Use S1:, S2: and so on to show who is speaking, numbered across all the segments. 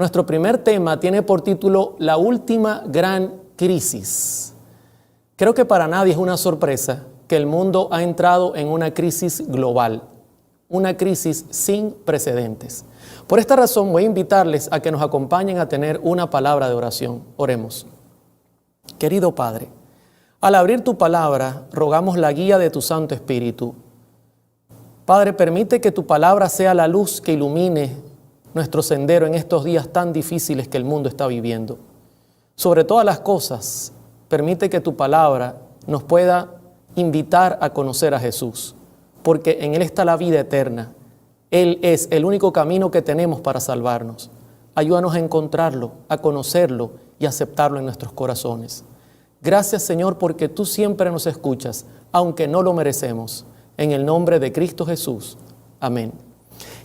S1: Nuestro primer tema tiene por título La última gran crisis. Creo que para nadie es una sorpresa que el mundo ha entrado en una crisis global, una crisis sin precedentes. Por esta razón voy a invitarles a que nos acompañen a tener una palabra de oración. Oremos. Querido Padre, al abrir tu palabra, rogamos la guía de tu Santo Espíritu. Padre, permite que tu palabra sea la luz que ilumine nuestro sendero en estos días tan difíciles que el mundo está viviendo. Sobre todas las cosas, permite que tu palabra nos pueda invitar a conocer a Jesús, porque en Él está la vida eterna. Él es el único camino que tenemos para salvarnos. Ayúdanos a encontrarlo, a conocerlo y aceptarlo en nuestros corazones. Gracias, Señor, porque tú siempre nos escuchas, aunque no lo merecemos. En el nombre de Cristo Jesús. Amén.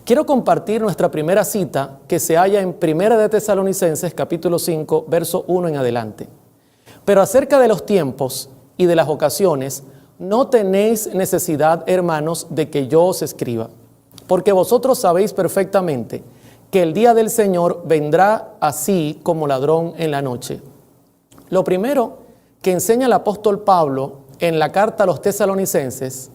S1: Quiero compartir nuestra primera cita que se halla en 1 de Tesalonicenses, capítulo 5, verso 1 en adelante. Pero acerca de los tiempos y de las ocasiones, no tenéis necesidad, hermanos, de que yo os escriba, porque vosotros sabéis perfectamente que el día del Señor vendrá así como ladrón en la noche. Lo primero que enseña el apóstol Pablo en la carta a los tesalonicenses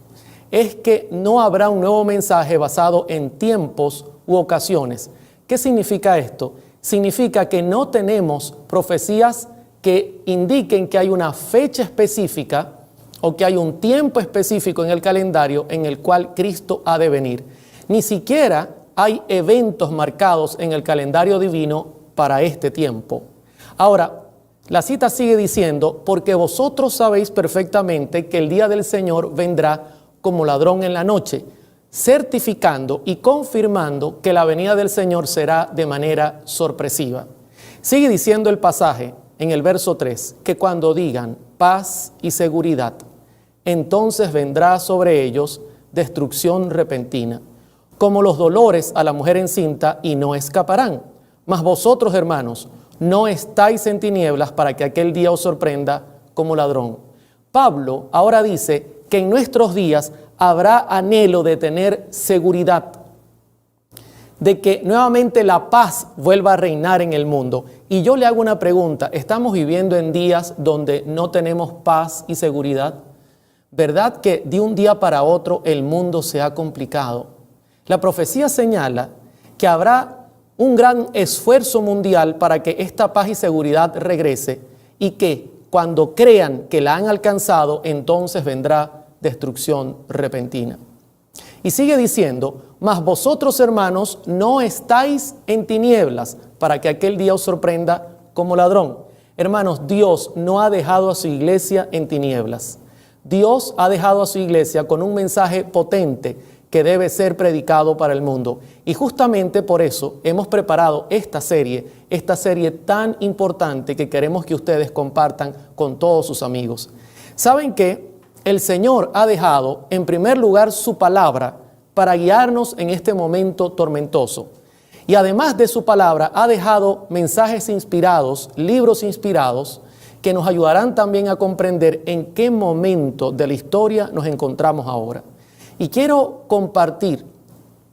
S1: es que no habrá un nuevo mensaje basado en tiempos u ocasiones. ¿Qué significa esto? Significa que no tenemos profecías que indiquen que hay una fecha específica o que hay un tiempo específico en el calendario en el cual Cristo ha de venir. Ni siquiera hay eventos marcados en el calendario divino para este tiempo. Ahora, la cita sigue diciendo, porque vosotros sabéis perfectamente que el día del Señor vendrá como ladrón en la noche, certificando y confirmando que la venida del Señor será de manera sorpresiva. Sigue diciendo el pasaje en el verso 3, que cuando digan paz y seguridad, entonces vendrá sobre ellos destrucción repentina, como los dolores a la mujer encinta, y no escaparán. Mas vosotros, hermanos, no estáis en tinieblas para que aquel día os sorprenda como ladrón. Pablo ahora dice que en nuestros días habrá anhelo de tener seguridad, de que nuevamente la paz vuelva a reinar en el mundo. Y yo le hago una pregunta, ¿estamos viviendo en días donde no tenemos paz y seguridad? ¿Verdad que de un día para otro el mundo se ha complicado? La profecía señala que habrá un gran esfuerzo mundial para que esta paz y seguridad regrese, y que cuando crean que la han alcanzado, entonces vendrá destrucción repentina. Y sigue diciendo, mas vosotros, hermanos, no estáis en tinieblas para que aquel día os sorprenda como ladrón. Hermanos, Dios no ha dejado a su iglesia en tinieblas. Dios ha dejado a su iglesia con un mensaje potente que debe ser predicado para el mundo. Y justamente por eso hemos preparado esta serie tan importante que queremos que ustedes compartan con todos sus amigos. ¿Saben qué? El Señor ha dejado en primer lugar su palabra para guiarnos en este momento tormentoso. Y además de su palabra ha dejado mensajes inspirados, libros inspirados, que nos ayudarán también a comprender en qué momento de la historia nos encontramos ahora. Y quiero compartir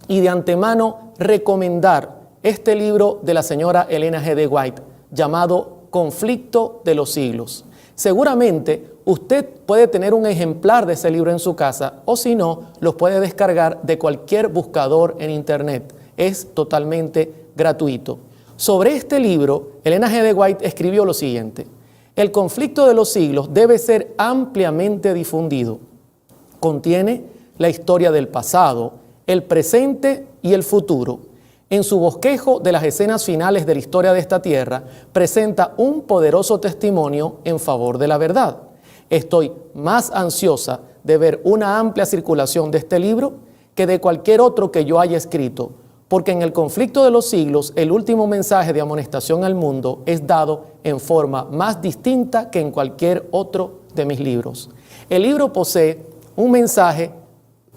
S1: y de antemano recomendar este libro de la señora Elena G. de White llamado Conflicto de los Siglos. Seguramente usted puede tener un ejemplar de ese libro en su casa, o si no, los puede descargar de cualquier buscador en internet. Es totalmente gratuito. Sobre este libro, Elena G. de White escribió lo siguiente: el conflicto de los siglos debe ser ampliamente difundido. Contiene la historia del pasado, el presente y el futuro. En su bosquejo de las escenas finales de la historia de esta tierra, presenta un poderoso testimonio en favor de la verdad. Estoy más ansiosa de ver una amplia circulación de este libro que de cualquier otro que yo haya escrito, porque en el conflicto de los siglos, el último mensaje de amonestación al mundo es dado en forma más distinta que en cualquier otro de mis libros. El libro posee un mensaje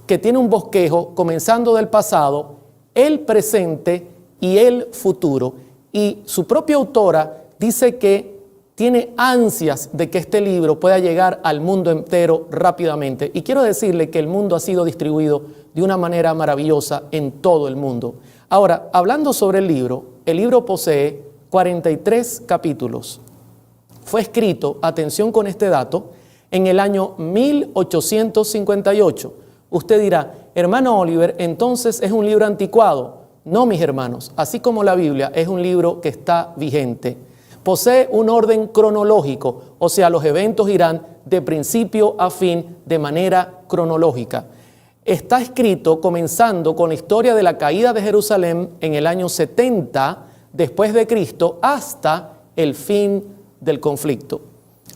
S1: que tiene un bosquejo comenzando del pasado, el presente y el futuro. Y su propia autora dice que tiene ansias de que este libro pueda llegar al mundo entero rápidamente. Y quiero decirle que el mundo ha sido distribuido de una manera maravillosa en todo el mundo. Ahora, hablando sobre el libro, el libro posee 43 capítulos. Fue escrito, atención con este dato, en el año 1858. Usted dirá, hermano Oliver, entonces es un libro anticuado. No, mis hermanos, así como la Biblia es un libro que está vigente. Posee un orden cronológico, o sea, los eventos irán de principio a fin de manera cronológica. Está escrito comenzando con la historia de la caída de Jerusalén en el año 70 después de Cristo hasta el fin del conflicto.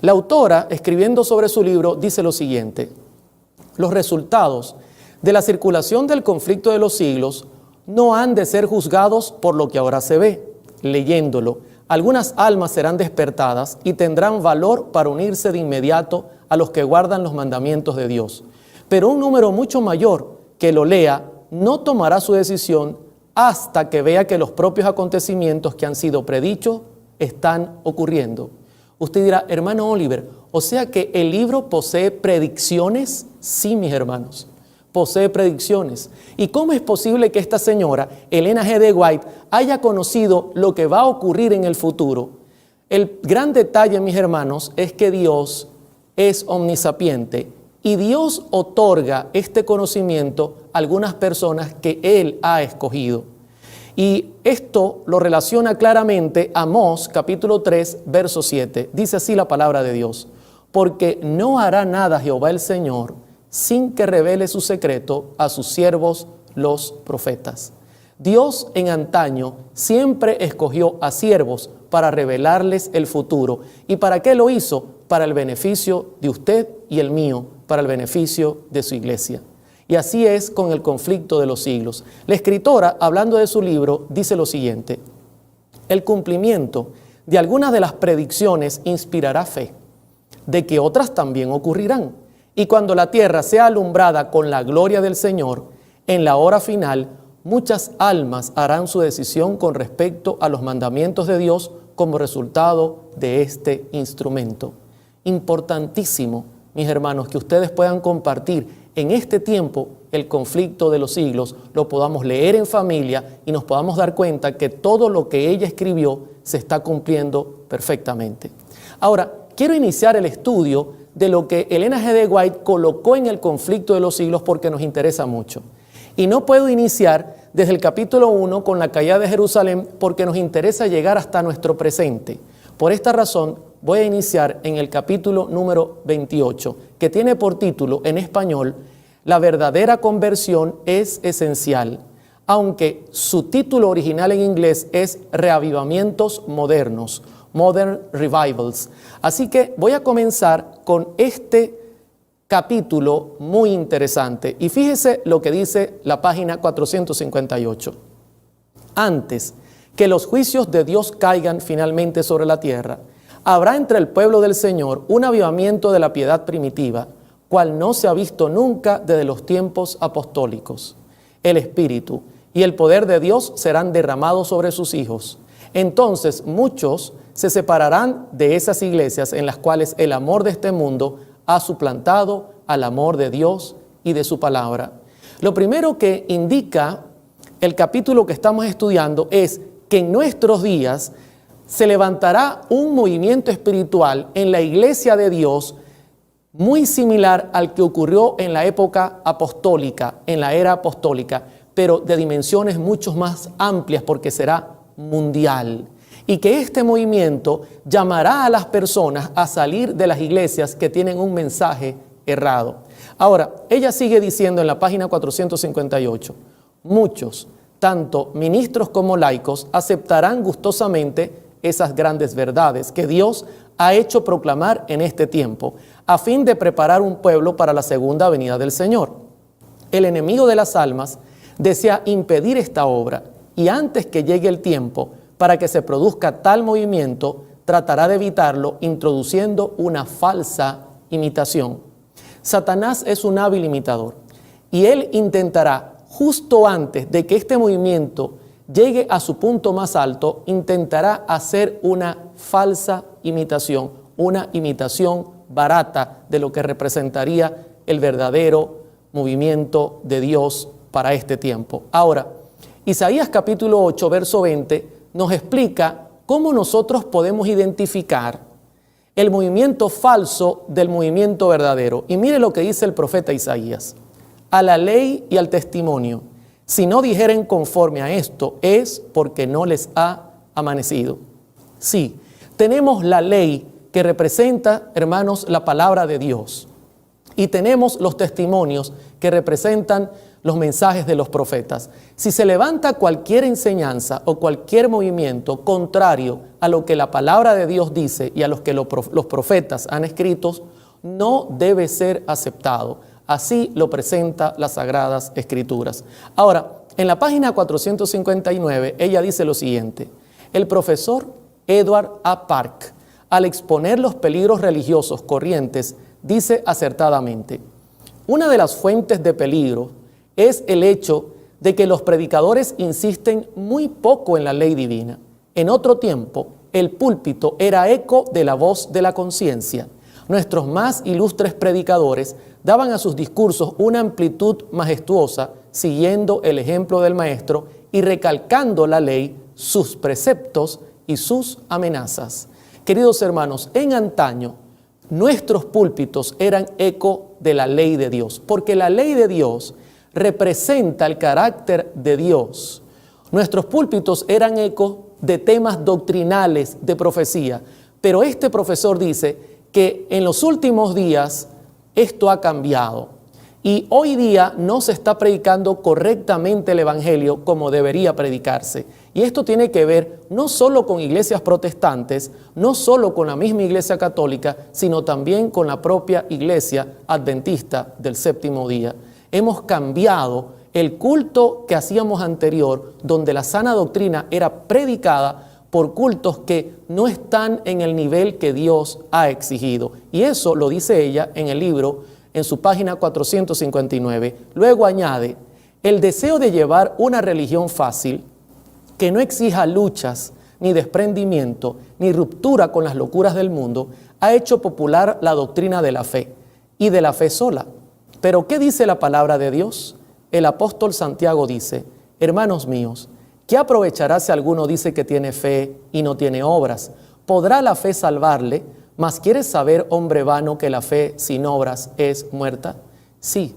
S1: La autora, escribiendo sobre su libro, dice lo siguiente: los resultados de la circulación del conflicto de los siglos no han de ser juzgados por lo que ahora se ve. Leyéndolo, algunas almas serán despertadas y tendrán valor para unirse de inmediato a los que guardan los mandamientos de Dios. Pero un número mucho mayor que lo lea no tomará su decisión hasta que vea que los propios acontecimientos que han sido predichos están ocurriendo. Usted dirá, hermano Oliver, o sea que el libro posee predicciones. Sí, mis hermanos, posee predicciones. ¿Y cómo es posible que esta señora, Elena G. de White, haya conocido lo que va a ocurrir en el futuro? El gran detalle, mis hermanos, es que Dios es omnisapiente y Dios otorga este conocimiento a algunas personas que Él ha escogido. Y esto lo relaciona claramente a Amós capítulo 3, verso 7. Dice así la palabra de Dios: porque no hará nada Jehová el Señor sin que revele su secreto a sus siervos los profetas. Dios en antaño siempre escogió a siervos para revelarles el futuro. ¿Y para qué lo hizo? Para el beneficio de usted y el mío, para el beneficio de su iglesia. Y así es con el conflicto de los siglos. La escritora, hablando de su libro, dice lo siguiente: el cumplimiento de algunas de las predicciones inspirará fe, de que otras también ocurrirán. Y cuando la tierra sea alumbrada con la gloria del Señor, en la hora final, muchas almas harán su decisión con respecto a los mandamientos de Dios como resultado de este instrumento. Importantísimo, mis hermanos, que ustedes puedan compartir en este tiempo el conflicto de los siglos, lo podamos leer en familia y nos podamos dar cuenta que todo lo que ella escribió se está cumpliendo perfectamente. Ahora, quiero iniciar el estudio de lo que Elena G. de White colocó en el conflicto de los siglos porque nos interesa mucho. Y no puedo iniciar desde el capítulo 1 con la caída de Jerusalén porque nos interesa llegar hasta nuestro presente. Por esta razón, voy a iniciar en el capítulo número 28, que tiene por título en español: la verdadera conversión es esencial, aunque su título original en inglés es Reavivamientos Modernos, Modern Revivals. Así que voy a comenzar con este capítulo muy interesante. Y fíjese lo que dice la página 458. Antes que los juicios de Dios caigan finalmente sobre la tierra, habrá entre el pueblo del Señor un avivamiento de la piedad primitiva, cual no se ha visto nunca desde los tiempos apostólicos. El Espíritu y el poder de Dios serán derramados sobre sus hijos. Entonces muchos se separarán de esas iglesias en las cuales el amor de este mundo ha suplantado al amor de Dios y de su palabra. Lo primero que indica el capítulo que estamos estudiando es que en nuestros días se levantará un movimiento espiritual en la iglesia de Dios muy similar al que ocurrió en la época apostólica, en la era apostólica, pero de dimensiones mucho más amplias porque será mundial. Y que este movimiento llamará a las personas a salir de las iglesias que tienen un mensaje errado. Ahora, ella sigue diciendo en la página 458, muchos, tanto ministros como laicos, aceptarán gustosamente esas grandes verdades que Dios ha hecho proclamar en este tiempo, a fin de preparar un pueblo para la segunda venida del Señor. El enemigo de las almas desea impedir esta obra y antes que llegue el tiempo para que se produzca tal movimiento, tratará de evitarlo introduciendo una falsa imitación. Satanás es un hábil imitador y él intentará, justo antes de que este movimiento llegue a su punto más alto, intentará hacer una falsa imitación, una imitación barata de lo que representaría el verdadero movimiento de Dios para este tiempo. Ahora, Isaías capítulo 8, verso 20, nos explica cómo nosotros podemos identificar el movimiento falso del movimiento verdadero. Y mire lo que dice el profeta Isaías: a la ley y al testimonio, si no dijeren conforme a esto, es porque no les ha amanecido. Sí, tenemos la ley que representa, hermanos, la palabra de Dios. Y tenemos los testimonios que representan los mensajes de los profetas. Si se levanta cualquier enseñanza o cualquier movimiento contrario a lo que la palabra de Dios dice y a los que los profetas han escrito, no debe ser aceptado. Así lo presenta las Sagradas Escrituras. Ahora, en la página 459, ella dice lo siguiente: el profesor Edward A. Park, al exponer los peligros religiosos corrientes, dice acertadamente: una de las fuentes de peligro es el hecho de que los predicadores insisten muy poco en la ley divina. En otro tiempo, el púlpito era eco de la voz de la conciencia. Nuestros más ilustres predicadores daban a sus discursos una amplitud majestuosa, siguiendo el ejemplo del maestro y recalcando la ley, sus preceptos y sus amenazas. Queridos hermanos, en antaño, nuestros púlpitos eran eco de la ley de Dios, porque la ley de Dios representa el carácter de Dios. Nuestros púlpitos eran eco de temas doctrinales de profecía, pero este profesor dice que en los últimos días esto ha cambiado y hoy día no se está predicando correctamente el evangelio como debería predicarse. Y esto tiene que ver no solo con iglesias protestantes, no solo con la misma iglesia católica, sino también con la propia iglesia adventista del séptimo día. Hemos cambiado el culto que hacíamos anterior, donde la sana doctrina era predicada, por cultos que no están en el nivel que Dios ha exigido. Y eso lo dice ella en el libro, en su página 459. Luego añade: el deseo de llevar una religión fácil, que no exija luchas, ni desprendimiento, ni ruptura con las locuras del mundo, ha hecho popular la doctrina de la fe, y de la fe sola. Pero ¿qué dice la palabra de Dios? El apóstol Santiago dice: hermanos míos, ¿qué aprovechará si alguno dice que tiene fe y no tiene obras? ¿Podrá la fe salvarle? ¿Mas quieres saber, hombre vano, que la fe sin obras es muerta? Sí,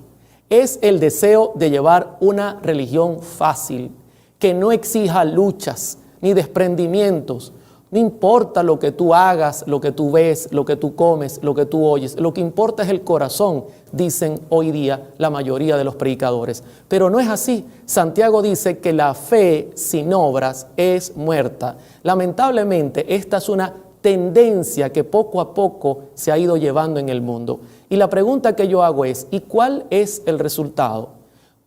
S1: es el deseo de llevar una religión fácil, que no exija luchas ni desprendimientos. No importa lo que tú hagas, lo que tú ves, lo que tú comes, lo que tú oyes. Lo que importa es el corazón, dicen hoy día la mayoría de los predicadores. Pero no es así. Santiago dice que la fe sin obras es muerta. Lamentablemente, esta es una tendencia que poco a poco se ha ido llevando en el mundo. Y la pregunta que yo hago es: ¿y cuál es el resultado?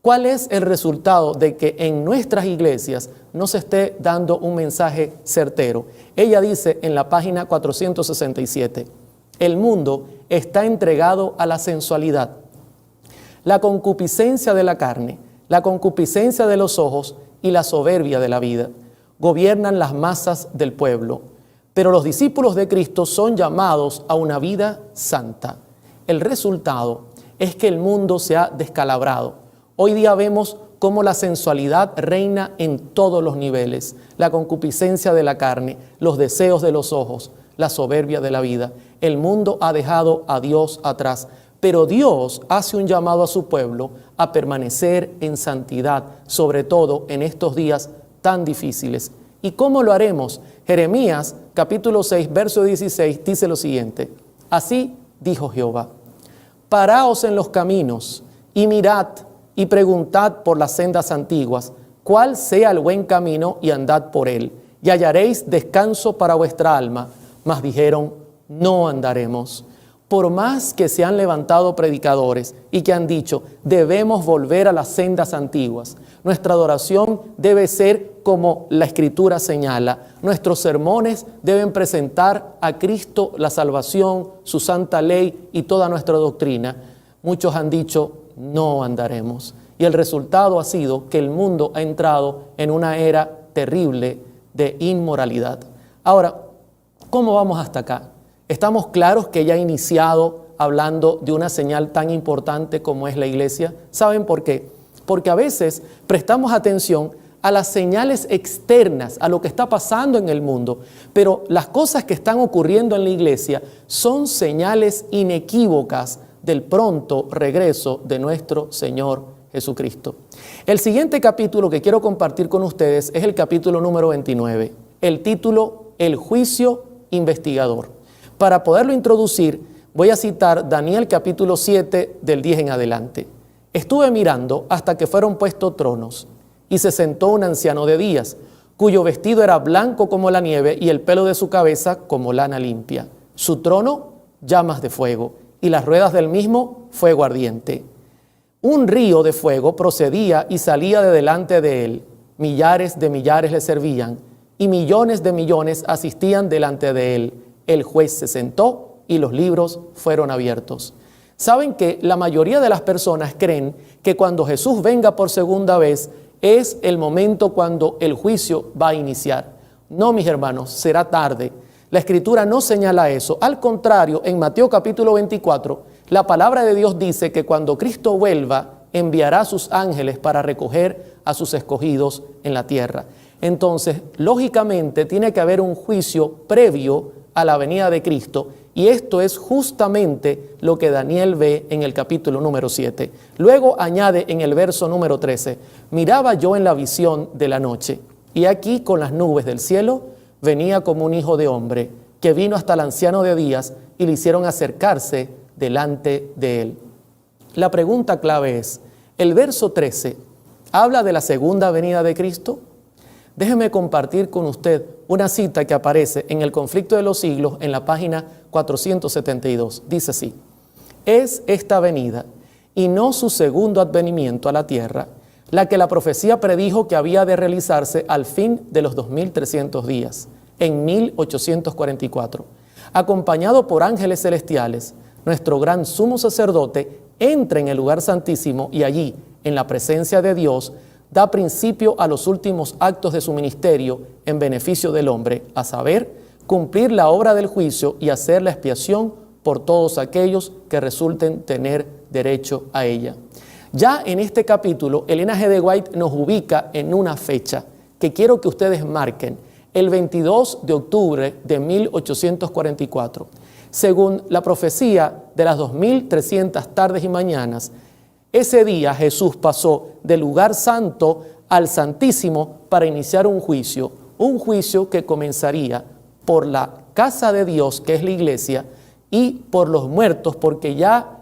S1: ¿Cuál es el resultado de que en nuestras iglesias no se esté dando un mensaje certero? Ella dice en la página 467, el mundo está entregado a la sensualidad, la concupiscencia de la carne, la concupiscencia de los ojos y la soberbia de la vida. Gobiernan las masas del pueblo, pero los discípulos de Cristo son llamados a una vida santa. El resultado es que el mundo se ha descalabrado. Hoy día vemos cómo la sensualidad reina en todos los niveles, la concupiscencia de la carne, los deseos de los ojos, la soberbia de la vida. El mundo ha dejado a Dios atrás, pero Dios hace un llamado a su pueblo a permanecer en santidad, sobre todo en estos días tan difíciles. ¿Y cómo lo haremos? Jeremías capítulo 6, verso 16 dice lo siguiente: así dijo Jehová, paraos en los caminos y mirad y preguntad por las sendas antiguas, cuál sea el buen camino, y andad por él, y hallaréis descanso para vuestra alma. Mas dijeron: no andaremos. Por más que se han levantado predicadores y que han dicho: debemos volver a las sendas antiguas, nuestra adoración debe ser como la Escritura señala, nuestros sermones deben presentar a Cristo la salvación, su santa ley y toda nuestra doctrina, muchos han dicho: no andaremos. Y el resultado ha sido que el mundo ha entrado en una era terrible de inmoralidad. Ahora, ¿cómo vamos hasta acá? ¿Estamos claros que ya ha iniciado hablando de una señal tan importante como es la iglesia? ¿Saben por qué? Porque a veces prestamos atención a las señales externas, a lo que está pasando en el mundo. Pero las cosas que están ocurriendo en la iglesia son señales inequívocas del pronto regreso de nuestro Señor Jesucristo. El siguiente capítulo que quiero compartir con ustedes es el capítulo número 29. El título, El juicio investigador. Para poderlo introducir, voy a citar Daniel capítulo 7 del 10 en adelante. Estuve mirando hasta que fueron puestos tronos, y se sentó un anciano de días, cuyo vestido era blanco como la nieve y el pelo de su cabeza como lana limpia. Su trono, llamas de fuego, y las ruedas del mismo, fuego ardiente. Un río de fuego procedía y salía de delante de él. Millares de millares le servían, y millones de millones asistían delante de él. El juez se sentó y los libros fueron abiertos. Saben que la mayoría de las personas creen que cuando Jesús venga por segunda vez es el momento cuando el juicio va a iniciar. No, mis hermanos, será tarde. La Escritura no señala eso. Al contrario, en Mateo capítulo 24, la palabra de Dios dice que cuando Cristo vuelva, enviará a sus ángeles para recoger a sus escogidos en la tierra. Entonces, lógicamente, tiene que haber un juicio previo a la venida de Cristo, y esto es justamente lo que Daniel ve en el capítulo número 7. Luego añade en el verso número 13, miraba yo en la visión de la noche, y aquí con las nubes del cielo venía como un hijo de hombre, que vino hasta el anciano de días y le hicieron acercarse delante de él. La pregunta clave es, ¿el verso 13 habla de la segunda venida de Cristo? Déjeme compartir con usted una cita que aparece en el Conflicto de los Siglos en la página 472. Dice así: es esta venida y no su segundo advenimiento a la tierra la que la profecía predijo que había de realizarse al fin de los 2300 días, en 1844. Acompañado por ángeles celestiales, nuestro gran sumo sacerdote entra en el lugar santísimo y allí, en la presencia de Dios, da principio a los últimos actos de su ministerio en beneficio del hombre, a saber, cumplir la obra del juicio y hacer la expiación por todos aquellos que resulten tener derecho a ella. Ya en este capítulo, Elena G. de White nos ubica en una fecha que quiero que ustedes marquen, el 22 de octubre de 1844. Según la profecía de las 2300 tardes y mañanas, ese día Jesús pasó del lugar santo al santísimo para iniciar un juicio que comenzaría por la casa de Dios, que es la iglesia, y por los muertos, porque ya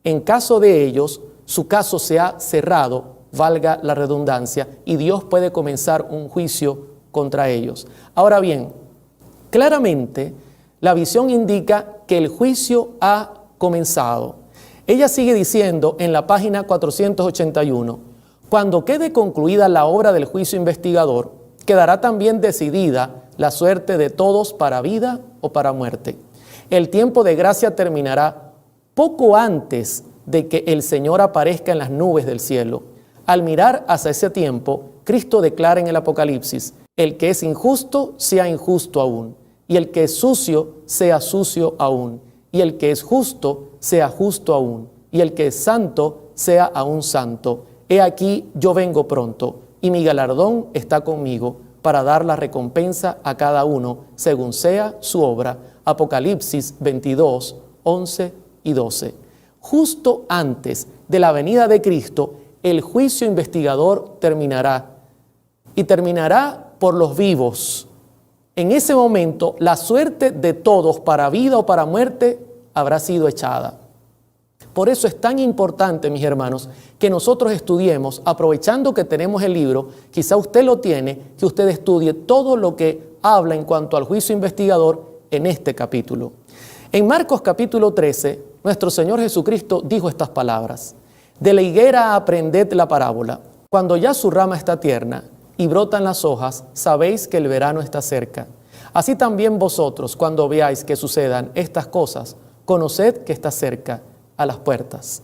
S1: en caso de ellos, su caso se ha cerrado, valga la redundancia, y Dios puede comenzar un juicio contra ellos. Ahora bien, claramente la visión indica que el juicio ha comenzado. Ella sigue diciendo en la página 481, cuando quede concluida la obra del juicio investigador, quedará también decidida la suerte de todos para vida o para muerte. El tiempo de gracia terminará poco antes de que el Señor aparezca en las nubes del cielo. Al mirar hacia ese tiempo, Cristo declara en el Apocalipsis, el que es injusto sea injusto aún, y el que es sucio sea sucio aún, y el que es justo sea justo aún, y el que es santo sea aún santo. He aquí yo vengo pronto, y mi galardón está conmigo, para dar la recompensa a cada uno, según sea su obra. Apocalipsis 22, 11 y 12. Justo antes de la venida de Cristo, el juicio investigador terminará, y terminará por los vivos. En ese momento, la suerte de todos para vida o para muerte habrá sido echada. Por eso es tan importante, mis hermanos, que nosotros estudiemos, aprovechando que tenemos el libro, quizá usted lo tiene, que usted estudie todo lo que habla en cuanto al juicio investigador en este capítulo. En Marcos capítulo 13, nuestro Señor Jesucristo dijo estas palabras: de la higuera aprended la parábola. Cuando ya su rama está tierna y brotan las hojas, sabéis que el verano está cerca. Así también vosotros, cuando veáis que sucedan estas cosas, conoced que está cerca, a las puertas.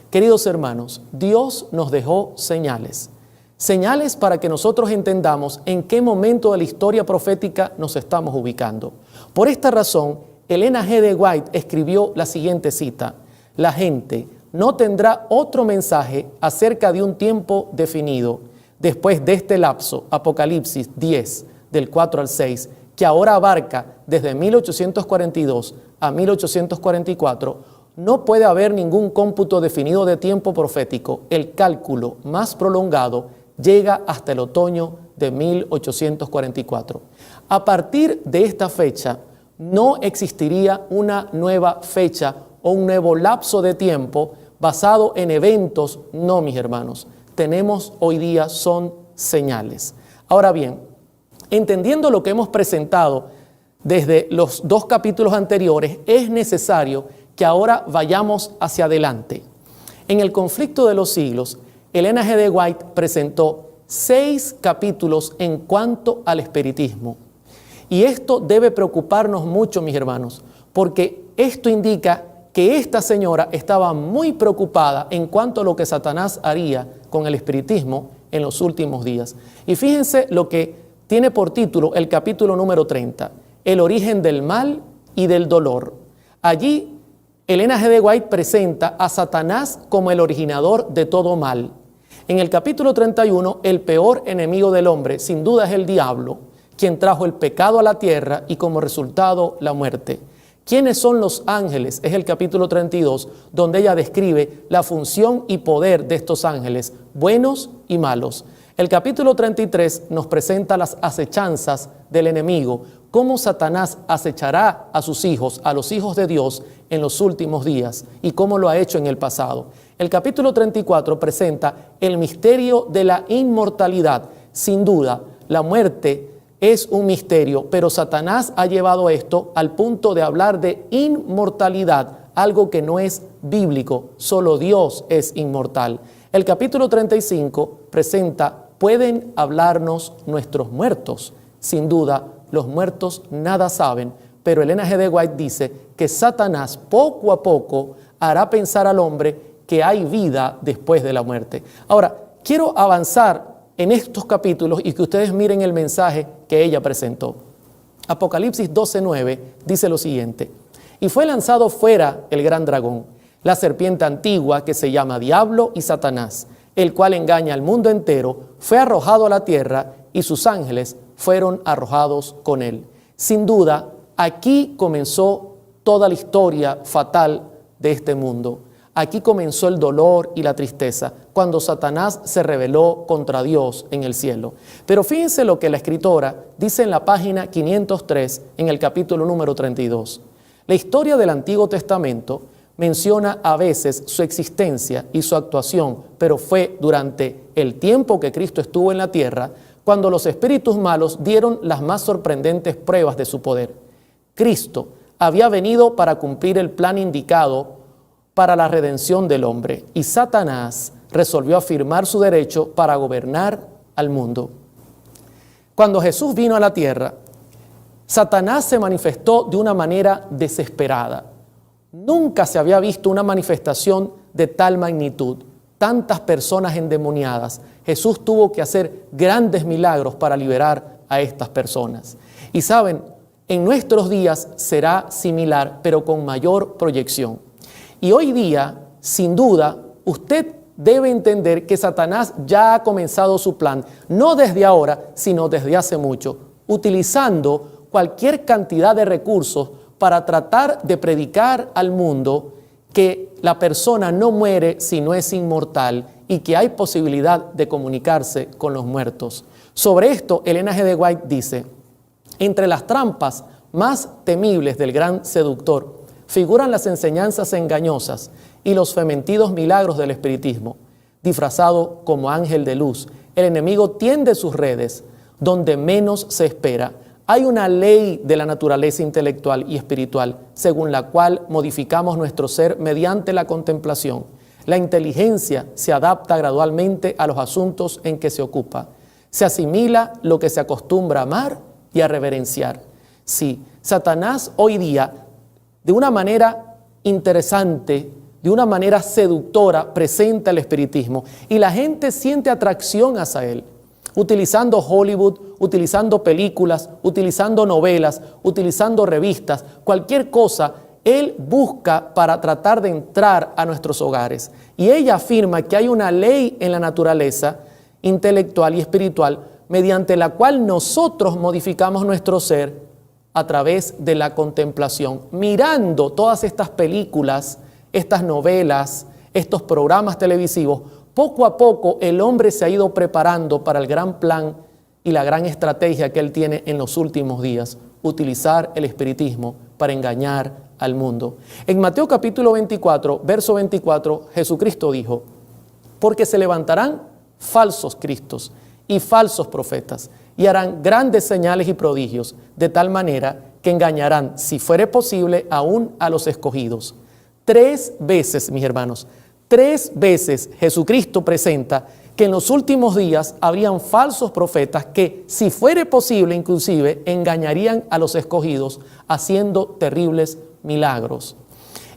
S1: Queridos hermanos, Dios nos dejó señales. Señales para que nosotros entendamos en qué momento de la historia profética nos estamos ubicando. Por esta razón, Elena G. de White escribió la siguiente cita: la gente no tendrá otro mensaje acerca de un tiempo definido, después de este lapso, Apocalipsis 10, del 4 al 6, que ahora abarca desde 1842 a 1844, no puede haber ningún cómputo definido de tiempo profético. El cálculo más prolongado llega hasta el otoño de 1844. A partir de esta fecha, no existiría una nueva fecha o un nuevo lapso de tiempo basado en eventos. No, mis hermanos, tenemos hoy día son señales. Ahora bien, entendiendo lo que hemos presentado desde los 2 capítulos anteriores, es necesario que ahora vayamos hacia adelante. En el conflicto de los siglos, Elena G. de White presentó 6 capítulos en cuanto al espiritismo. Y esto debe preocuparnos mucho, mis hermanos, porque esto indica que esta señora estaba muy preocupada en cuanto a lo que Satanás haría con el espiritismo en los últimos días. Y fíjense lo que tiene por título el capítulo número 30, el origen del mal y del dolor. Allí, Elena G. de White presenta a Satanás como el originador de todo mal. En el capítulo 31, el peor enemigo del hombre, sin duda, es el diablo, quien trajo el pecado a la tierra y como resultado la muerte. ¿Quiénes son los ángeles? Es el capítulo 32, donde ella describe la función y poder de estos ángeles, buenos y malos. El capítulo 33 nos presenta las acechanzas del enemigo, cómo Satanás acechará a sus hijos, a los hijos de Dios, en los últimos días y cómo lo ha hecho en el pasado. El capítulo 34 presenta el misterio de la inmortalidad. Sin duda, la muerte es un misterio, pero Satanás ha llevado esto al punto de hablar de inmortalidad, algo que no es bíblico, solo Dios es inmortal. El capítulo 35 presenta, ¿pueden hablarnos nuestros muertos? Sin duda, los muertos nada saben, pero Elena G. de White dice que Satanás poco a poco hará pensar al hombre que hay vida después de la muerte. Ahora, quiero avanzar en estos capítulos y que ustedes miren el mensaje que ella presentó. Apocalipsis 12:9 dice lo siguiente: y fue lanzado fuera el gran dragón, la serpiente antigua que se llama Diablo y Satanás, el cual engaña al mundo entero, fue arrojado a la tierra y sus ángeles fueron arrojados con él. Sin duda, aquí comenzó toda la historia fatal de este mundo. Aquí comenzó el dolor y la tristeza, cuando Satanás se rebeló contra Dios en el cielo. Pero fíjense lo que la escritora dice en la página 503, en el capítulo número 32. La historia del Antiguo Testamento menciona a veces su existencia y su actuación, pero fue durante el tiempo que Cristo estuvo en la tierra, cuando los espíritus malos dieron las más sorprendentes pruebas de su poder. Cristo había venido para cumplir el plan indicado para la redención del hombre, y Satanás resolvió afirmar su derecho para gobernar al mundo. Cuando Jesús vino a la tierra, Satanás se manifestó de una manera desesperada. Nunca se había visto una manifestación de tal magnitud, tantas personas endemoniadas. Jesús tuvo que hacer grandes milagros para liberar a estas personas. Y saben, en nuestros días será similar, pero con mayor proyección. Y hoy día, sin duda, usted debe entender que Satanás ya ha comenzado su plan, no desde ahora, sino desde hace mucho, utilizando cualquier cantidad de recursos para tratar de predicar al mundo que la persona no muere si no es inmortal y que hay posibilidad de comunicarse con los muertos. Sobre esto, Elena G. de White dice: entre las trampas más temibles del gran seductor figuran las enseñanzas engañosas y los fementidos milagros del espiritismo. Disfrazado como ángel de luz, el enemigo tiende sus redes donde menos se espera. Hay una ley de la naturaleza intelectual y espiritual, según la cual modificamos nuestro ser mediante la contemplación. La inteligencia se adapta gradualmente a los asuntos en que se ocupa. Se asimila lo que se acostumbra a amar y a reverenciar. Sí, Satanás hoy día, de una manera interesante, de una manera seductora, presenta el espiritismo y la gente siente atracción hacia él, utilizando Hollywood, utilizando películas, utilizando novelas, utilizando revistas, cualquier cosa, él busca para tratar de entrar a nuestros hogares. Y ella afirma que hay una ley en la naturaleza intelectual y espiritual, mediante la cual nosotros modificamos nuestro ser a través de la contemplación, mirando todas estas películas, estas novelas, estos programas televisivos. Poco a poco el hombre se ha ido preparando para el gran plan y la gran estrategia que él tiene en los últimos días: utilizar el espiritismo para engañar al mundo. En Mateo capítulo 24, verso 24, Jesucristo dijo: porque se levantarán falsos cristos y falsos profetas, y harán grandes señales y prodigios, de tal manera que engañarán, si fuere posible, aún a los escogidos. 3 veces, mis hermanos, 3 veces Jesucristo presenta que en los últimos días habrían falsos profetas que, si fuere posible, inclusive, engañarían a los escogidos haciendo terribles milagros.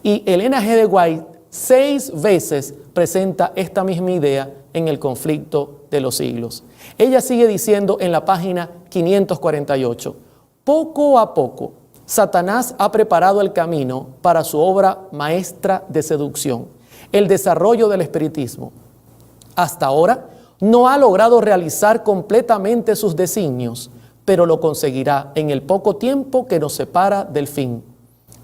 S1: Y Elena G. de White 6 veces presenta esta misma idea en El conflicto de los siglos. Ella sigue diciendo en la página 548: poco a poco, Satanás ha preparado el camino para su obra maestra de seducción, el desarrollo del espiritismo. Hasta ahora no ha logrado realizar completamente sus designios, pero lo conseguirá en el poco tiempo que nos separa del fin.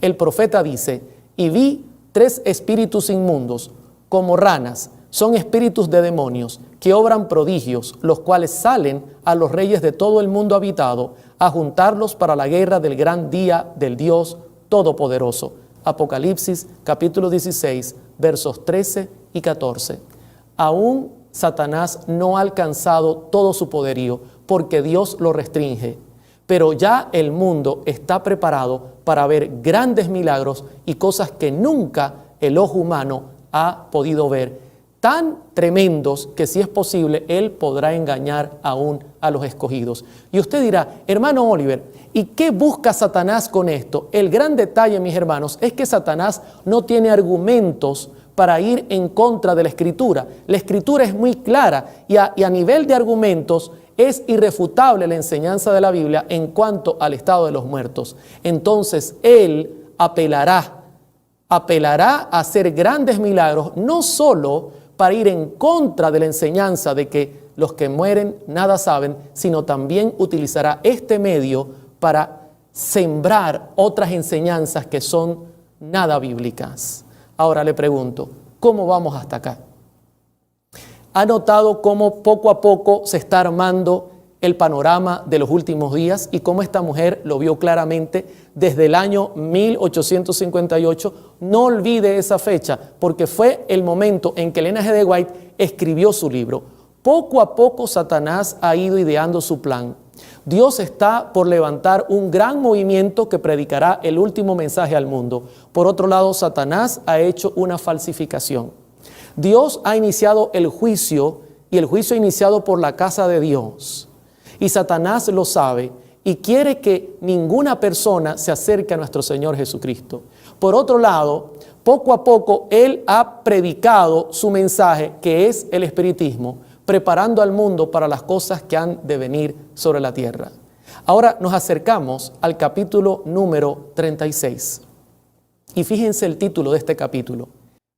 S1: El profeta dice: y vi 3 espíritus inmundos, como ranas, son espíritus de demonios, que obran prodigios, los cuales salen a los reyes de todo el mundo habitado, a juntarlos para la guerra del gran día del Dios Todopoderoso. Apocalipsis capítulo 16, versos 13 y 14. Aún Satanás no ha alcanzado todo su poderío, porque Dios lo restringe. Pero ya el mundo está preparado para ver grandes milagros y cosas que nunca el ojo humano ha podido ver, tan tremendos que, si es posible, él podrá engañar aún a los escogidos. Y usted dirá: hermano Oliver, ¿y qué busca Satanás con esto? El gran detalle, mis hermanos, es que Satanás no tiene argumentos para ir en contra de la Escritura. La Escritura es muy clara y a nivel de argumentos es irrefutable la enseñanza de la Biblia en cuanto al estado de los muertos. Entonces él apelará a hacer grandes milagros, no solo para ir en contra de la enseñanza de que los que mueren nada saben, sino también utilizará este medio para sembrar otras enseñanzas que son nada bíblicas. Ahora le pregunto, ¿cómo vamos hasta acá? ¿Ha notado cómo poco a poco se está armando el panorama de los últimos días y cómo esta mujer lo vio claramente desde el año 1858? No olvide esa fecha, porque fue el momento en que Elena G. de White escribió su libro. Poco a poco Satanás ha ido ideando su plan. Dios está por levantar un gran movimiento que predicará el último mensaje al mundo. Por otro lado, Satanás ha hecho una falsificación. Dios ha iniciado el juicio, y el juicio iniciado por la casa de Dios. Y Satanás lo sabe y quiere que ninguna persona se acerque a nuestro Señor Jesucristo. Por otro lado, poco a poco Él ha predicado su mensaje, que es el espiritismo, preparando al mundo para las cosas que han de venir sobre la tierra. Ahora nos acercamos al capítulo número 36. Y fíjense el título de este capítulo: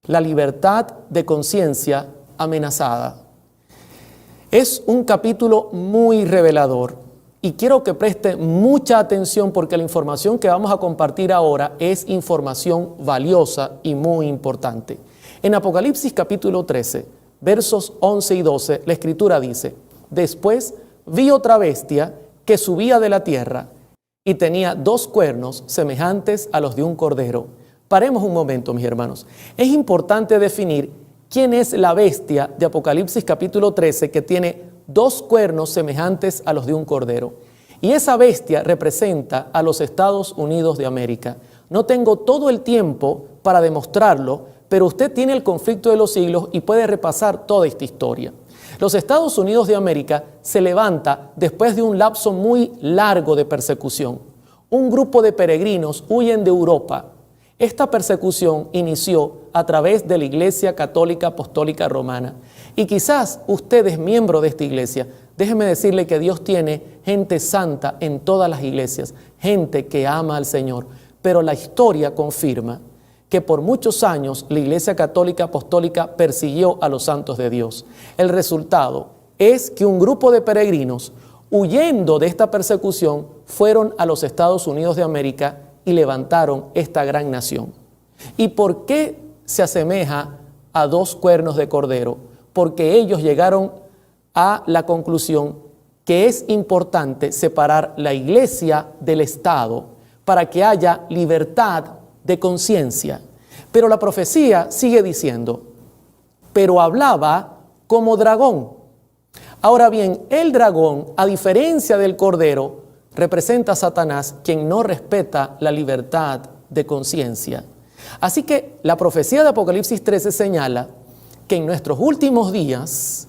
S1: la libertad de conciencia amenazada. Es un capítulo muy revelador y quiero que preste mucha atención, porque la información que vamos a compartir ahora es información valiosa y muy importante. En Apocalipsis capítulo 13, versos 11 y 12, la Escritura dice: después vi otra bestia que subía de la tierra y tenía 2 cuernos semejantes a los de un cordero. Paremos un momento, mis hermanos. Es importante definir quién es la bestia de Apocalipsis capítulo 13 que tiene 2 cuernos semejantes a los de un cordero. Y esa bestia representa a los Estados Unidos de América. No tengo todo el tiempo para demostrarlo, pero usted tiene El conflicto de los siglos y puede repasar toda esta historia. Los Estados Unidos de América se levanta después de un lapso muy largo de persecución. Un grupo de peregrinos huyen de Europa. Esta persecución inició a través de la Iglesia Católica Apostólica Romana. Y quizás usted es miembro de esta iglesia. Déjeme decirle que Dios tiene gente santa en todas las iglesias, gente que ama al Señor. Pero la historia confirma que por muchos años la Iglesia Católica Apostólica persiguió a los santos de Dios. El resultado es que un grupo de peregrinos, huyendo de esta persecución, fueron a los Estados Unidos de América y levantaron esta gran nación. ¿Y por qué se asemeja a dos cuernos de cordero? Porque ellos llegaron a la conclusión que es importante separar la iglesia del Estado para que haya libertad de conciencia. Pero la profecía sigue diciendo, pero hablaba como dragón. Ahora bien, el dragón, a diferencia del cordero, representa a Satanás, quien no respeta la libertad de conciencia. Así que la profecía de Apocalipsis 13 señala que en nuestros últimos días,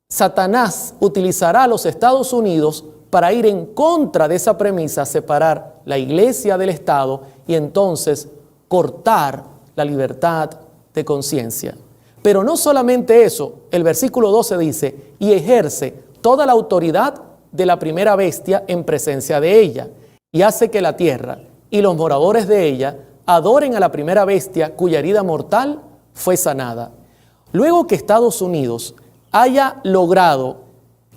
S1: Satanás utilizará a los Estados Unidos para ir en contra de esa premisa, separar la iglesia del Estado y entonces cortar la libertad de conciencia. Pero no solamente eso, el versículo 12 dice, y ejerce toda la autoridad de la primera bestia en presencia de ella, y hace que la tierra y los moradores de ella adoren a la primera bestia cuya herida mortal fue sanada. Luego que Estados Unidos haya logrado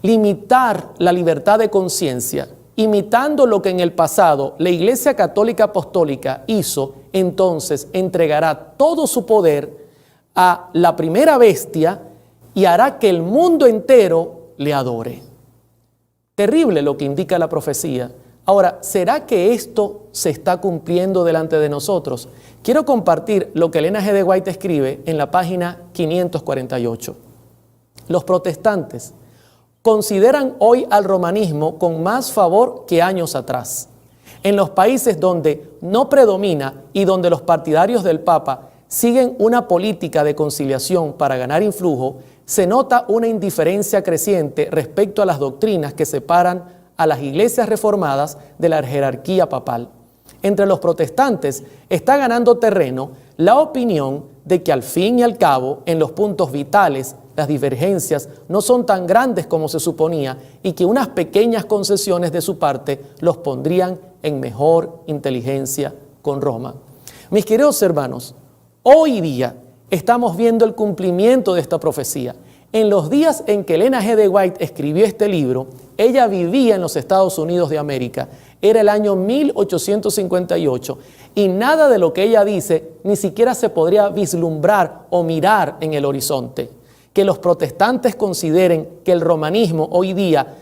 S1: limitar la libertad de conciencia, imitando lo que en el pasado la Iglesia Católica Apostólica hizo, entonces entregará todo su poder a la primera bestia y hará que el mundo entero le adore. Terrible lo que indica la profecía. Ahora, ¿será que esto se está cumpliendo delante de nosotros? Quiero compartir lo que Elena G. de White escribe en la página 548. Los protestantes consideran hoy al romanismo con más favor que años atrás. En los países donde no predomina y donde los partidarios del Papa siguen una política de conciliación para ganar influjo, se nota una indiferencia creciente respecto a las doctrinas que separan a las iglesias reformadas de la jerarquía papal. Entre los protestantes está ganando terreno la opinión de que al fin y al cabo, en los puntos vitales, las divergencias no son tan grandes como se suponía y que unas pequeñas concesiones de su parte los pondrían en mejor inteligencia con Roma. Mis queridos hermanos, hoy día estamos viendo el cumplimiento de esta profecía. En los días en que Elena G. de White escribió este libro, ella vivía en los Estados Unidos de América. Era el año 1858 y nada de lo que ella dice ni siquiera se podría vislumbrar o mirar en el horizonte. Que los protestantes consideren que el romanismo hoy día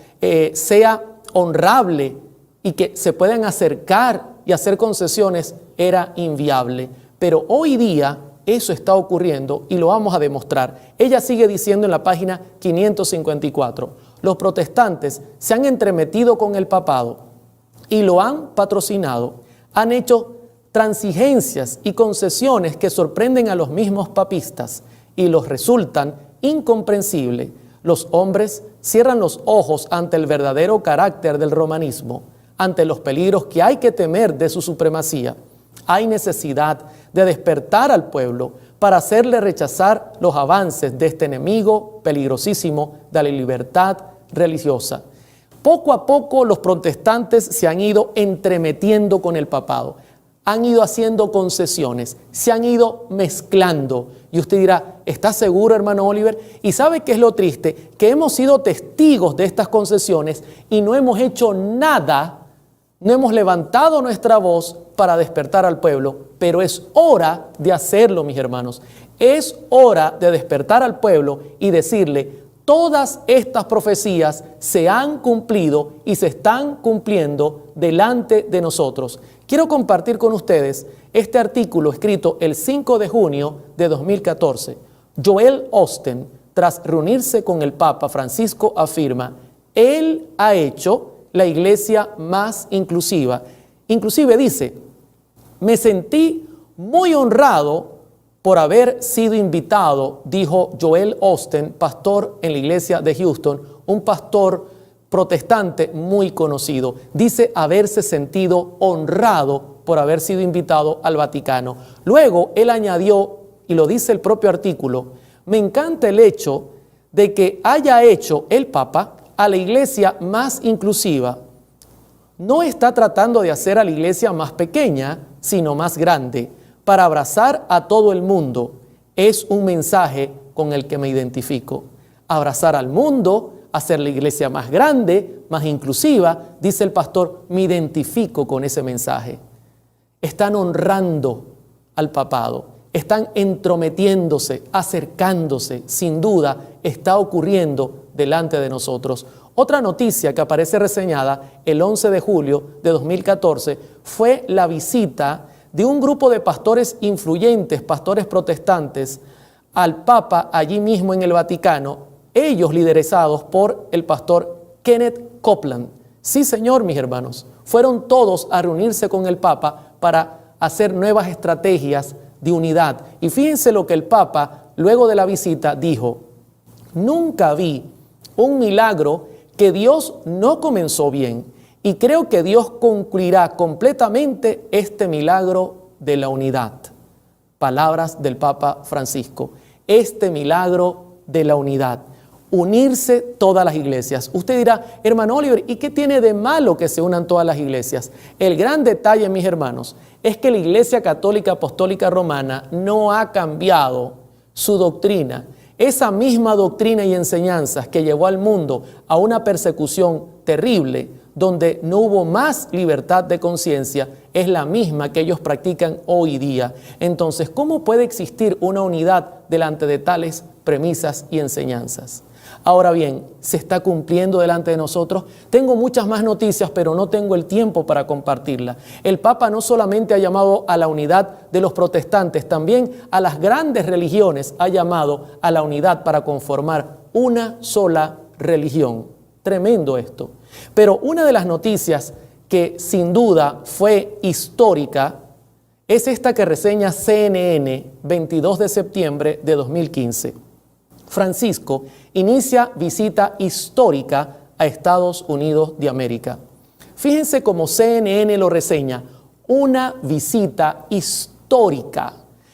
S1: sea honrable y que se puedan acercar y hacer concesiones era inviable. Pero hoy día eso está ocurriendo y lo vamos a demostrar. Ella sigue diciendo en la página 554, los protestantes se han entremetido con el papado y lo han patrocinado, han hecho transigencias y concesiones que sorprenden a los mismos papistas y los resultan incomprensibles. Los hombres cierran los ojos ante el verdadero carácter del romanismo, ante los peligros que hay que temer de su supremacía. Hay necesidad de despertar al pueblo para hacerle rechazar los avances de este enemigo peligrosísimo de la libertad religiosa. Poco a poco los protestantes se han ido entremetiendo con el papado, han ido haciendo concesiones, se han ido mezclando. Y usted dirá, ¿está seguro, hermano Oliver? ¿Y sabe qué es lo triste? Que hemos sido testigos de estas concesiones y no hemos hecho nada, no hemos levantado nuestra voz para despertar al pueblo, pero es hora de hacerlo, mis hermanos. Es hora de despertar al pueblo y decirle, todas estas profecías se han cumplido y se están cumpliendo delante de nosotros. Quiero compartir con ustedes este artículo escrito el 5 de junio de 2014. Joel Osteen, tras reunirse con el Papa Francisco, afirma, él ha hecho la iglesia más inclusiva. Inclusive dice, me sentí muy honrado por haber sido invitado, dijo Joel Osteen, pastor en la iglesia de Houston, un pastor protestante muy conocido. Dice haberse sentido honrado por haber sido invitado al Vaticano. Luego él añadió, y lo dice el propio artículo, me encanta el hecho de que haya hecho el Papa a la iglesia más inclusiva. No está tratando de hacer a la iglesia más pequeña, sino más grande, para abrazar a todo el mundo. Es un mensaje con el que me identifico. abrazar al mundo, hacer la iglesia más grande, más inclusiva. Dice el pastor, me identifico con ese mensaje. Están honrando al papado, están entrometiéndose, acercándose. Sin duda, está ocurriendo delante de nosotros. Otra noticia que aparece reseñada el 11 de julio de 2014 fue la visita de un grupo de pastores influyentes, pastores protestantes, al Papa allí mismo en el Vaticano, ellos liderados por el pastor Kenneth Copeland. Sí, señor, mis hermanos, fueron todos a reunirse con el Papa para hacer nuevas estrategias de unidad. Y fíjense lo que el Papa, luego de la visita, dijo: nunca vi un milagro que Dios no comenzó bien, y creo que Dios concluirá completamente este milagro de la unidad. Palabras del Papa Francisco. Este milagro de la unidad. Unirse todas las iglesias. Usted dirá, hermano Oliver, ¿y qué tiene de malo que se unan todas las iglesias? El gran detalle, mis hermanos, es que la Iglesia Católica Apostólica Romana no ha cambiado su doctrina. Esa misma doctrina y enseñanzas que llevó al mundo a una persecución terrible, donde no hubo más libertad de conciencia, es la misma que ellos practican hoy día. Entonces, ¿cómo puede existir una unidad delante de tales premisas y enseñanzas? Ahora bien, ¿se está cumpliendo delante de nosotros? Tengo muchas más noticias, pero no tengo el tiempo para compartirlas. El Papa no solamente ha llamado a la unidad de los protestantes, también a las grandes religiones ha llamado a la unidad para conformar una sola religión. Tremendo esto. Pero una de las noticias que sin duda fue histórica es esta que reseña CNN 22 de septiembre de 2015. Francisco inicia visita histórica a Estados Unidos de América. Fíjense cómo CNN lo reseña, una visita histórica.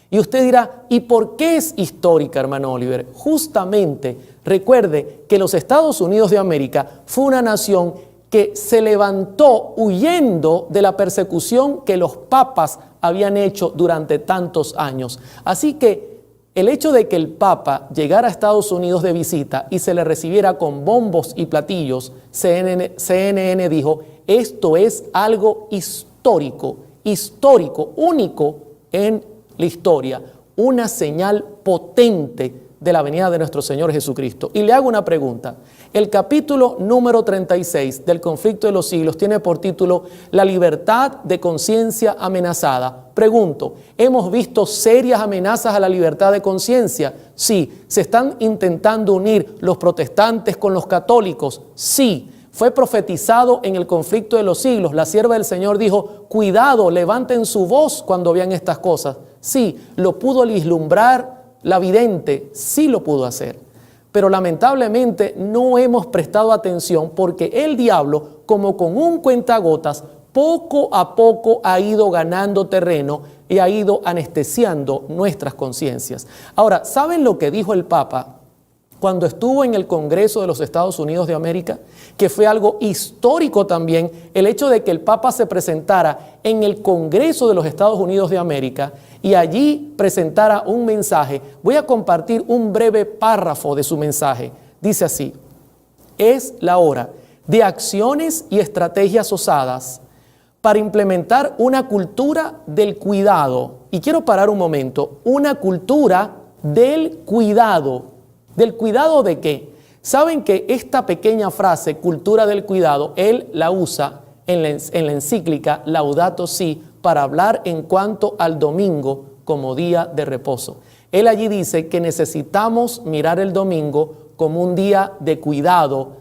S1: Y usted dirá, ¿y por qué es histórica, hermano Oliver? Justamente, recuerde que los Estados Unidos de América fue una nación que se levantó huyendo de la persecución que los papas habían hecho durante tantos años. Así que el hecho de que el Papa llegara a Estados Unidos de visita y se le recibiera con bombos y platillos, CNN dijo, esto es algo histórico, único en la historia, una señal potente de la venida de nuestro Señor Jesucristo. Y le hago una pregunta. El capítulo número 36 del Conflicto de los Siglos tiene por título La libertad de conciencia amenazada. Pregunto, ¿hemos visto serias amenazas a la libertad de conciencia? Sí. ¿Se están intentando unir los protestantes con los católicos? Sí. Fue profetizado en el Conflicto de los Siglos. La sierva del Señor dijo, cuidado, levanten su voz cuando vean estas cosas. Sí. ¿Lo pudo vislumbrar la vidente? Sí lo pudo hacer. Pero lamentablemente no hemos prestado atención porque el diablo, como con un cuentagotas, poco a poco ha ido ganando terreno y ha ido anestesiando nuestras conciencias. Ahora, ¿saben lo que dijo el Papa cuando estuvo en el Congreso de los Estados Unidos de América? Que fue algo histórico también el hecho de que el Papa se presentara en el Congreso de los Estados Unidos de América y allí presentara un mensaje. Voy a compartir un breve párrafo de su mensaje. Dice así: es la hora de acciones y estrategias osadas para implementar una cultura del cuidado. Y quiero parar un momento. Una cultura del cuidado. ¿Del cuidado de qué? Saben que esta pequeña frase, cultura del cuidado, él la usa en la encíclica Laudato Si para hablar en cuanto al domingo como día de reposo. Él allí dice que necesitamos mirar el domingo como un día de cuidado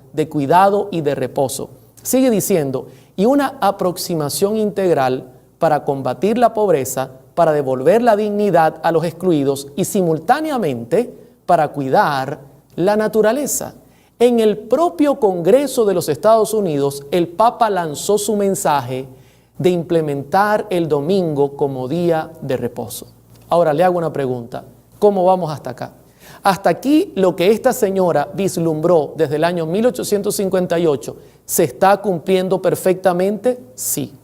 S1: y de reposo. Sigue diciendo, y una aproximación integral para combatir la pobreza, para devolver la dignidad a los excluidos y simultáneamente para cuidar la naturaleza. En el propio Congreso de los Estados Unidos, el Papa lanzó su mensaje de implementar el domingo como día de reposo. Ahora le hago una pregunta. ¿Cómo vamos hasta acá? Hasta aquí lo que esta señora vislumbró desde el año 1858, ¿se está cumpliendo perfectamente? Sí.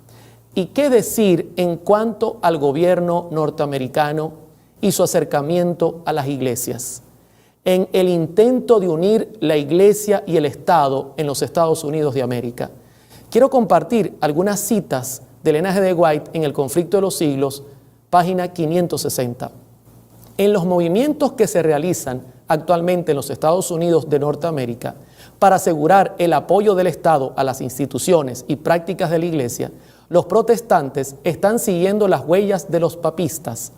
S1: ¿Y qué decir en cuanto al gobierno norteamericano y su acercamiento a las iglesias? en el intento de unir la Iglesia y el Estado en los Estados Unidos de América. Quiero compartir algunas citas de Ellen G. White en El conflicto de los siglos, página 560. En los movimientos que se realizan actualmente en los Estados Unidos de Norteamérica para asegurar el apoyo del Estado a las instituciones y prácticas de la Iglesia, los protestantes están siguiendo las huellas de los papistas.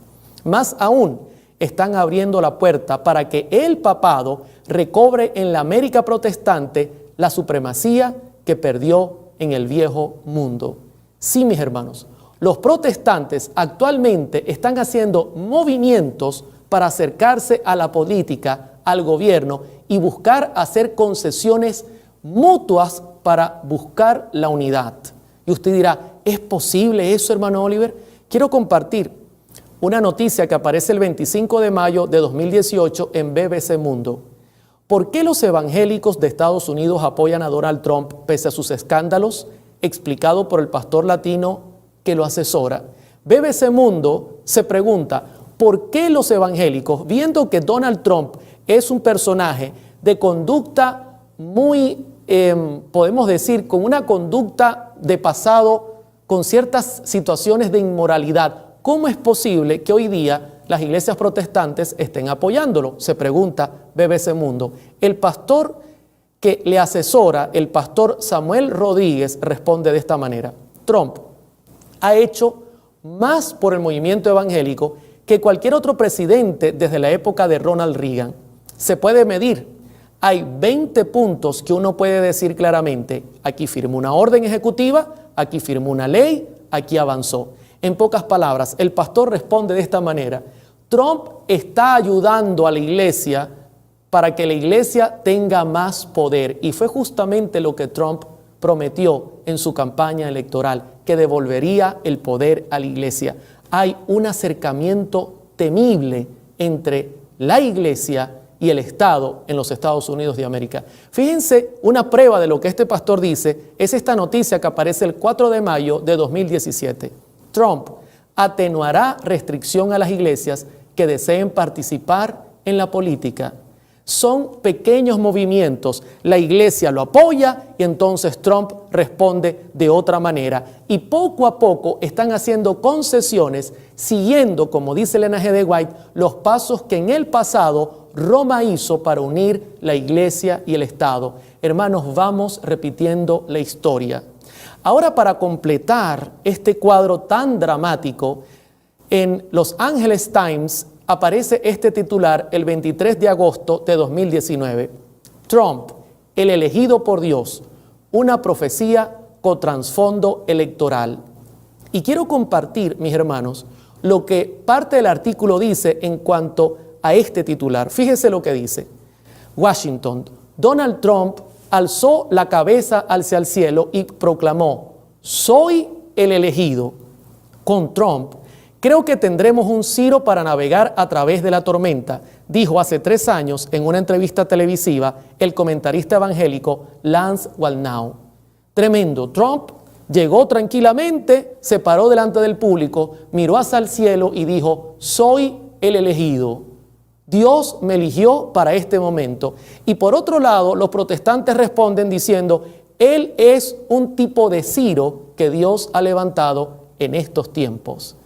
S1: Más aún, están abriendo la puerta para que el papado recobre en la América protestante la supremacía que perdió en el viejo mundo. Sí, mis hermanos, los protestantes actualmente están haciendo movimientos para acercarse a la política, al gobierno y buscar hacer concesiones mutuas para buscar la unidad. Y usted dirá, ¿es posible eso, hermano Oliver? Quiero compartir una noticia que aparece el 25 de mayo de 2018 en BBC Mundo. ¿Por qué los evangélicos de Estados Unidos apoyan a Donald Trump pese a sus escándalos? Explicado por el pastor latino que lo asesora. BBC Mundo se pregunta, ¿por qué los evangélicos, viendo que Donald Trump es un personaje de conducta muy, podemos decir, con una conducta de pasado, con ciertas situaciones de inmoralidad, ¿cómo es posible que hoy día las iglesias protestantes estén apoyándolo? Se pregunta BBC Mundo. El pastor que le asesora, el pastor Samuel Rodríguez, responde de esta manera. Trump ha hecho más por el movimiento evangélico que cualquier otro presidente desde la época de Ronald Reagan. Se puede medir. Hay 20 puntos que uno puede decir claramente. Aquí firmó una orden ejecutiva, aquí firmó una ley, aquí avanzó. En pocas palabras, el pastor responde de esta manera. Trump está ayudando a la iglesia para que la iglesia tenga más poder. Y fue justamente lo que Trump prometió en su campaña electoral, que devolvería el poder a la iglesia. Hay un acercamiento temible entre la iglesia y el Estado en los Estados Unidos de América. Fíjense, una prueba de lo que este pastor dice es esta noticia que aparece el 4 de mayo de 2017. Trump atenuará restricción a las iglesias que deseen participar en la política. Son pequeños movimientos, la iglesia lo apoya y entonces Trump responde de otra manera. Y poco a poco están haciendo concesiones, siguiendo, como dice Ellen G. White, los pasos que en el pasado Roma hizo para unir la iglesia y el Estado. Hermanos, vamos repitiendo la historia. Ahora, para completar este cuadro tan dramático, en Los Angeles Times aparece este titular el 23 de agosto de 2019. Trump, el elegido por Dios, una profecía con trasfondo electoral. Y quiero compartir, mis hermanos, lo que parte del artículo dice en cuanto a este titular. Fíjese lo que dice. Washington, Donald Trump alzó la cabeza hacia el cielo y proclamó, soy el elegido. Con Trump, creo que tendremos un Ciro para navegar a través de la tormenta, dijo hace 3 años en una entrevista televisiva el comentarista evangélico Lance Wallnau. Tremendo. Trump llegó tranquilamente, se paró delante del público, miró hacia el cielo y dijo, soy el elegido. Dios me eligió para este momento. Y por otro lado, los protestantes responden diciendo, Él es un tipo de Ciro que Dios ha levantado en estos tiempos.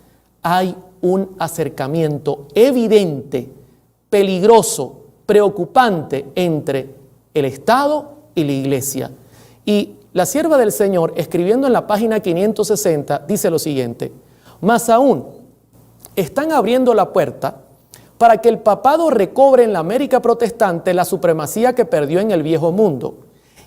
S1: Hay un acercamiento evidente, peligroso, preocupante entre el Estado y la iglesia. Y la sierva del Señor, escribiendo en la página 560, dice lo siguiente, más aún, están abriendo la puerta para que el papado recobre en la América protestante la supremacía que perdió en el viejo mundo.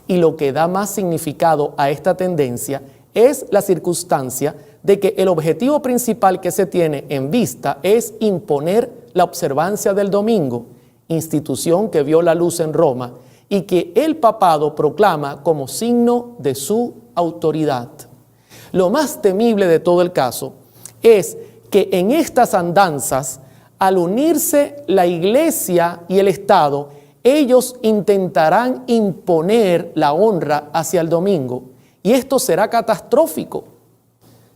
S1: Y lo que da más significado a esta tendencia es la circunstancia de que el objetivo principal que se tiene en vista es imponer la observancia del domingo, institución que vio la luz en Roma y que el papado proclama como signo de su autoridad. Lo más temible de todo el caso es que en estas andanzas, al unirse la iglesia y el Estado, ellos intentarán imponer la honra hacia el domingo. Y esto será catastrófico.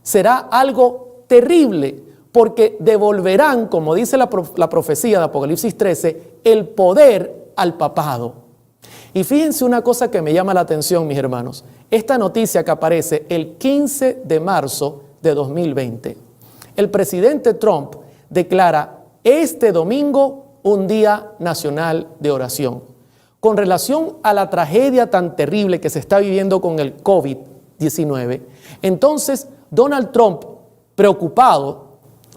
S1: Será algo terrible, porque devolverán, como dice la profecía de Apocalipsis 13, el poder al papado. Y fíjense una cosa que me llama la atención, mis hermanos. Esta noticia que aparece el 15 de marzo de 2020. El presidente Trump declara este domingo un día nacional de oración. Con relación a la tragedia tan terrible que se está viviendo con el COVID-19, entonces Donald Trump, preocupado,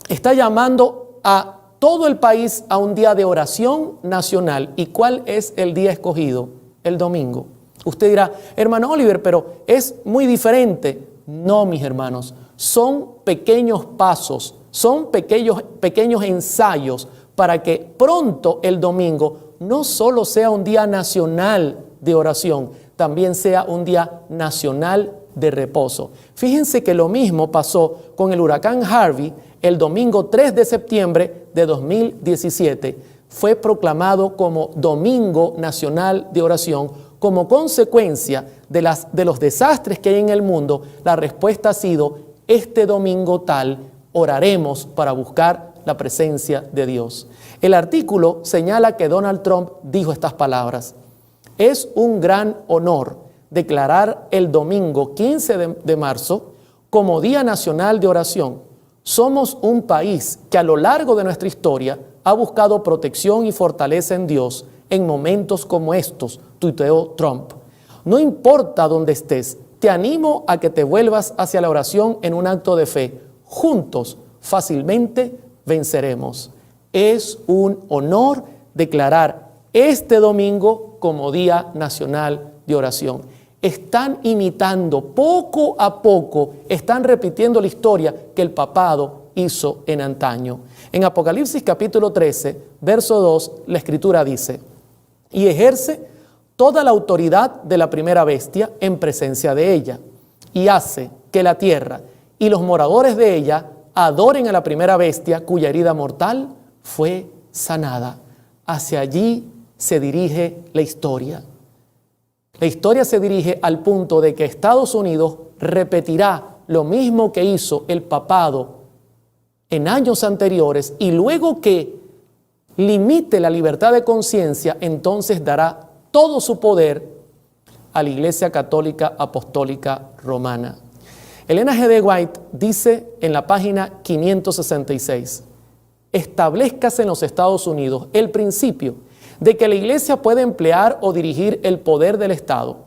S1: está llamando a todo el país a un día de oración nacional. ¿Y cuál es el día escogido? El domingo. Usted dirá, hermano Oliver, pero es muy diferente. No, mis hermanos, son pequeños pasos, son pequeños ensayos para que pronto el domingo no solo sea un día nacional de oración, también sea un día nacional de reposo. Fíjense que lo mismo pasó con el huracán Harvey el domingo 3 de septiembre de 2017. Fue proclamado como Domingo Nacional de Oración como consecuencia de los desastres que hay en el mundo. La respuesta ha sido, este domingo tal, oraremos para buscar la presencia de Dios. El artículo señala que Donald Trump dijo estas palabras: es un gran honor declarar el domingo 15 de marzo como Día Nacional de Oración. Somos un país que a lo largo de nuestra historia ha buscado protección y fortaleza en Dios en momentos como estos, tuiteó Trump. No importa dónde estés, te animo a que te vuelvas hacia la oración en un acto de fe. Juntos, fácilmente venceremos. Es un honor declarar este domingo como Día Nacional de Oración. Están imitando, poco a poco, están repitiendo la historia que el papado hizo en antaño. En Apocalipsis capítulo 13, verso 2, la Escritura dice: y ejerce toda la autoridad de la primera bestia en presencia de ella, y hace que la tierra y los moradores de ella adoren a la primera bestia cuya herida mortal fue sanada. Hacia allí se dirige la historia. La historia se dirige al punto de que Estados Unidos repetirá lo mismo que hizo el papado en años anteriores, y luego que limite la libertad de conciencia, entonces dará todo su poder a la Iglesia Católica Apostólica Romana. Elena G. de White dice en la página 566, establezcase en los Estados Unidos el principio de que la Iglesia puede emplear o dirigir el poder del Estado,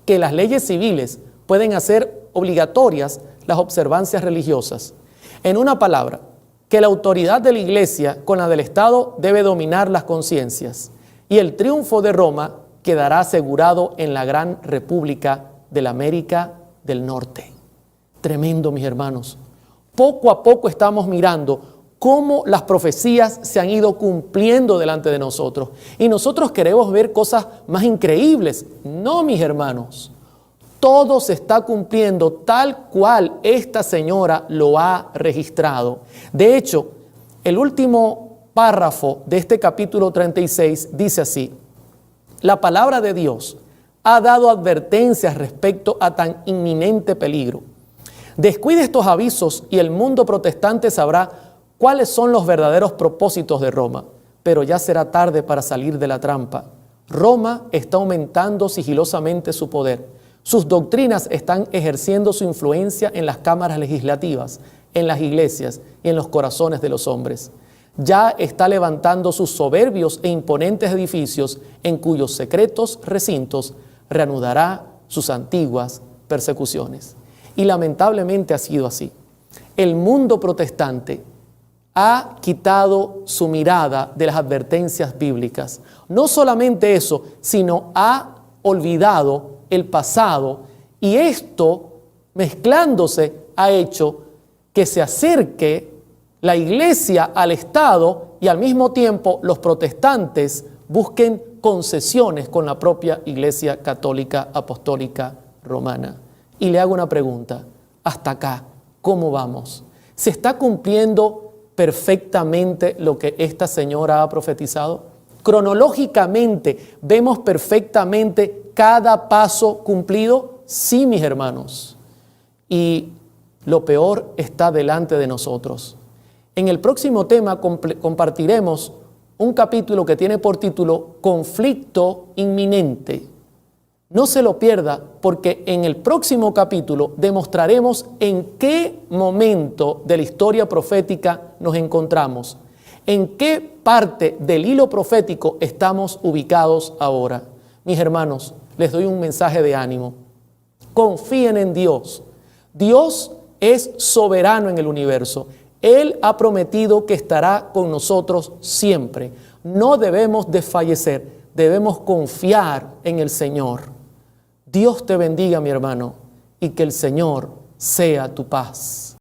S1: que las leyes civiles pueden hacer obligatorias las observancias religiosas. En una palabra, que la autoridad de la Iglesia con la del Estado debe dominar las conciencias, y el triunfo de Roma quedará asegurado en la gran República de la América del Norte. Tremendo, mis hermanos. Poco a poco estamos mirando cómo las profecías se han ido cumpliendo delante de nosotros. Y nosotros queremos ver cosas más increíbles. No, mis hermanos. Todo se está cumpliendo tal cual esta señora lo ha registrado. De hecho, el último párrafo de este capítulo 36 dice así: la palabra de Dios ha dado advertencias respecto a tan inminente peligro. Descuide estos avisos y el mundo protestante sabrá cuáles son los verdaderos propósitos de Roma, pero ya será tarde para salir de la trampa. Roma está aumentando sigilosamente su poder. Sus doctrinas están ejerciendo su influencia en las cámaras legislativas, en las iglesias y en los corazones de los hombres. Ya está levantando sus soberbios e imponentes edificios en cuyos secretos recintos reanudará sus antiguas persecuciones. Y lamentablemente ha sido así. El mundo protestante ha quitado su mirada de las advertencias bíblicas. No solamente eso, sino ha olvidado el pasado, y esto, mezclándose, ha hecho que se acerque la iglesia al Estado y al mismo tiempo los protestantes busquen concesiones con la propia Iglesia Católica Apostólica Romana. Y le hago una pregunta: hasta acá, ¿cómo vamos? ¿Se está cumpliendo perfectamente lo que esta señora ha profetizado? Cronológicamente, ¿vemos perfectamente cada paso cumplido? Sí, mis hermanos. Y lo peor está delante de nosotros. En el próximo tema compartiremos un capítulo que tiene por título Conflicto inminente. No se lo pierda, porque en el próximo capítulo demostraremos en qué momento de la historia profética nos encontramos, en qué parte del hilo profético estamos ubicados ahora. Mis hermanos, les doy un mensaje de ánimo. Confíen en Dios. Dios es soberano en el universo. Él ha prometido que estará con nosotros siempre. No debemos desfallecer, debemos confiar en el Señor. Dios te bendiga, mi hermano, y que el Señor sea tu paz.